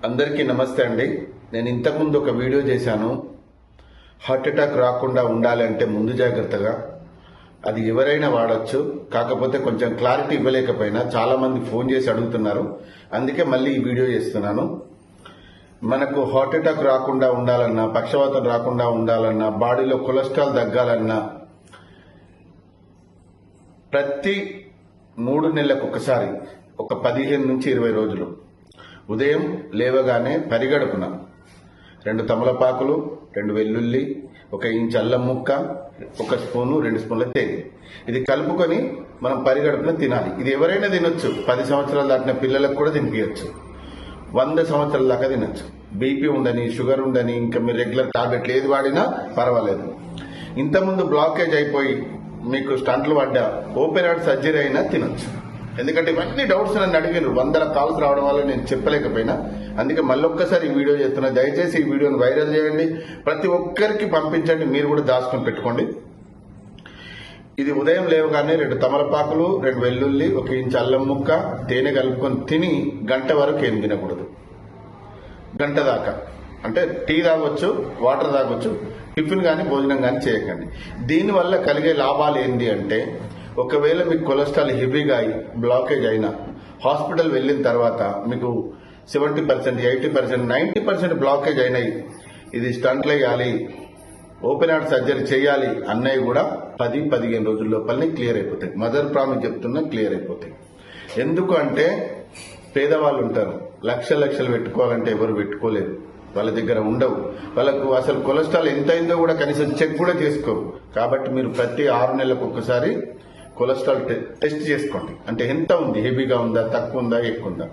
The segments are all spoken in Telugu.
అందరికీ నమస్తే అండి. నేను ఇంతకుముందు ఒక వీడియో చేశాను. హార్ట్ అటాక్ రాకుండా ఉండాలి అంటే ముందు జాగ్రత్తగా. అది ఎవరైనా వాడచ్చు. కాకపోతే కొంచెం క్లారిటీ ఇవ్వలేకపోయినా చాలా మంది ఫోన్ చేసి అడుగుతున్నారు. అందుకే మళ్ళీ ఈ వీడియో చేస్తున్నాను. మనకు హార్ట్ అటాక్ రాకుండా ఉండాలన్నా, పక్షవాతం రాకుండా ఉండాలన్నా, బాడీలో కొలెస్ట్రాల్ తగ్గాలన్నా ప్రతి 3 నెలలకు ఒకసారి ఒక 15 నుంచి 20 రోజులు ఉదయం లేవగానే పరిగడుపున 2 తమలపాకులు, 2 వెల్లుల్లి, 1 ఇంచు అల్లం ముక్క, 1 స్పూను 2 స్పూన్ల తేనె ఇది కలుపుకొని మనం పరిగడుపున తినాలి. ఇది ఎవరైనా తినొచ్చు. 10 సంవత్సరాలు దాటిన పిల్లలకు కూడా తినిపించచ్చు. 100 సంవత్సరాల దాకా తినొచ్చు. బీపీ ఉండని, షుగర్ ఉండని, ఇంకా మీరు రెగ్యులర్ టాబ్లెట్లు ఏది వాడినా పర్వాలేదు. ఇంతకుముందు బ్లాకేజ్ అయిపోయి మీకు స్టంట్లు పడ్డా, ఓపెన్ హార్ట్ సర్జరీ అయినా తినొచ్చు. ఎందుకంటే ఇవన్నీ డౌట్స్ నన్ను అడిగారు. 100 కాల్స్ రావడం వల్ల నేను చెప్పలేకపోయినా, అందుకే మళ్ళొక్కసారి ఈ వీడియో చేస్తున్నా. దయచేసి ఈ వీడియోని వైరల్ చేయండి, ప్రతి ఒక్కరికి పంపించండి. మీరు కూడా దాచుకొని పెట్టుకోండి. ఇది ఉదయం లేవగానే 2 తమలపాకులు, 2 వెల్లుల్లి, 1 ఇంచు అల్లం ముక్క, తేనె కలుపుకొని తిని గంట వరకు ఏం తినకూడదు. గంట దాకా అంటే టీ తాగొచ్చు, వాటర్ తాగొచ్చు, టిఫిన్ కానీ భోజనం కానీ చేయకండి. దీనివల్ల కలిగే లాభాలు ఏంటి అంటే, ఒకవేళ మీకు కొలెస్ట్రాల్ హెవీగా అయి బ్లాకేజ్ అయినా హాస్పిటల్ వెళ్ళిన తర్వాత మీకు 70%, 80%, 90% బ్లాకేజ్ అయినాయి, ఇది స్టంట్లు వేయాలి, ఓపెన్ హార్ట్ సర్జరీ చేయాలి అన్నవి కూడా 10-15 రోజుల లోపలనే క్లియర్ అయిపోతాయి. మదర్ ప్రామిస్ చెప్తున్నా, క్లియర్ అయిపోతాయి. ఎందుకు అంటే పేదవాళ్ళు ఉంటారు, లక్షలు పెట్టుకోవాలంటే ఎవరు పెట్టుకోలేరు, వాళ్ళ దగ్గర ఉండవు. వాళ్ళకు అసలు కొలెస్ట్రాల్ ఎంత అయిందో కూడా కనీసం చెక్ కూడా చేసుకోరు. కాబట్టి మీరు ప్రతి 6 నెలలకు ఒకసారి కొలెస్ట్రాల్ టెస్ట్ చేసుకోండి. అంటే ఎంత ఉంది, హెవీగా ఉందా, తక్కువ ఉందా, ఎక్కువ ఉందా,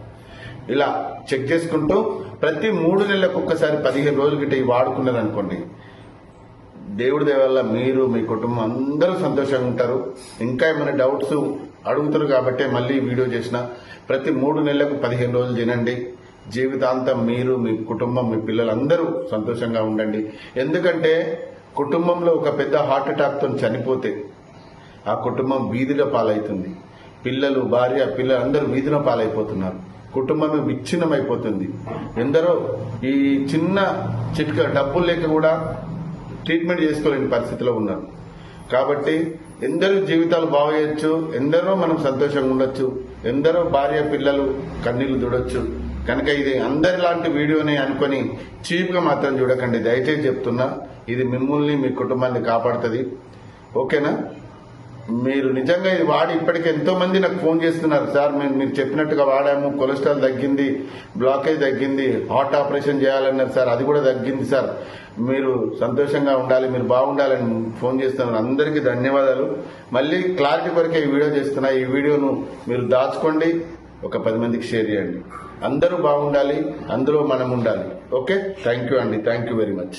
ఇలా చెక్ చేసుకుంటూ ప్రతి 3 నెలలకు ఒక్కసారి 15 రోజుల గిట్ట ఇవి వాడుకున్నారనుకోండి, దేవుడి దయ వల్ల మీరు, మీ కుటుంబం అందరూ సంతోషంగా ఉంటారు. ఇంకా ఏమైనా డౌట్స్ అడుగుతారు కాబట్టి మళ్ళీ వీడియో చేసిన. ప్రతి 3 నెలలకు 15 రోజులు తినండి. జీవితాంతం మీరు, మీ కుటుంబం, మీ పిల్లలందరూ సంతోషంగా ఉండండి. ఎందుకంటే కుటుంబంలో ఒక పెద్ద హార్ట్ అటాక్తో చనిపోతే ఆ కుటుంబం వీధిలో పాలవుతుంది. పిల్లలు, భార్య, పిల్లలందరూ వీధిలో పాలైపోతున్నారు. కుటుంబమే విచ్ఛిన్నమైపోతుంది. ఎందరో ఈ చిన్న చిట్కా డబ్బులు లేక కూడా ట్రీట్మెంట్ చేసుకోలేని పరిస్థితిలో ఉన్నారు. కాబట్టి ఎందరో జీవితాలు బాగోయొచ్చు, ఎందరో మనం సంతోషంగా ఉండొచ్చు, ఎందరో భార్య పిల్లలు కన్నీళ్లు దుడొచ్చు. కనుక ఇది అందరిలాంటి వీడియోనే అనుకొని చీప్గా మాత్రం చూడకండి. దయచేసి చెప్తున్నా, ఇది మిమ్మల్ని, మీ కుటుంబాన్ని కాపాడుతుంది. ఓకేనా? మీరు నిజంగా ఇది వాడి ఇప్పటికే ఎంతో మంది నాకు ఫోన్ చేస్తున్నారు. సార్ మీరు చెప్పినట్టుగా వాడాము, కొలెస్ట్రాల్ తగ్గింది, బ్లాకేజ్ తగ్గింది, హార్ట్ ఆపరేషన్ చేయాలన్నారు సార్, అది కూడా తగ్గింది సార్, మీరు సంతోషంగా ఉండాలి, మీరు బాగుండాలని ఫోన్ చేస్తున్నారు. అందరికీ ధన్యవాదాలు. మళ్ళీ క్లారిటీ కొరకే ఈ వీడియో చేస్తున్నా. ఈ వీడియోను మీరు దాచుకోండి, ఒక 10 మందికి షేర్ చేయండి. అందరూ బాగుండాలి, అందులో మనం ఉండాలి. ఓకే, థ్యాంక్ యూ అండి. Thank you very much.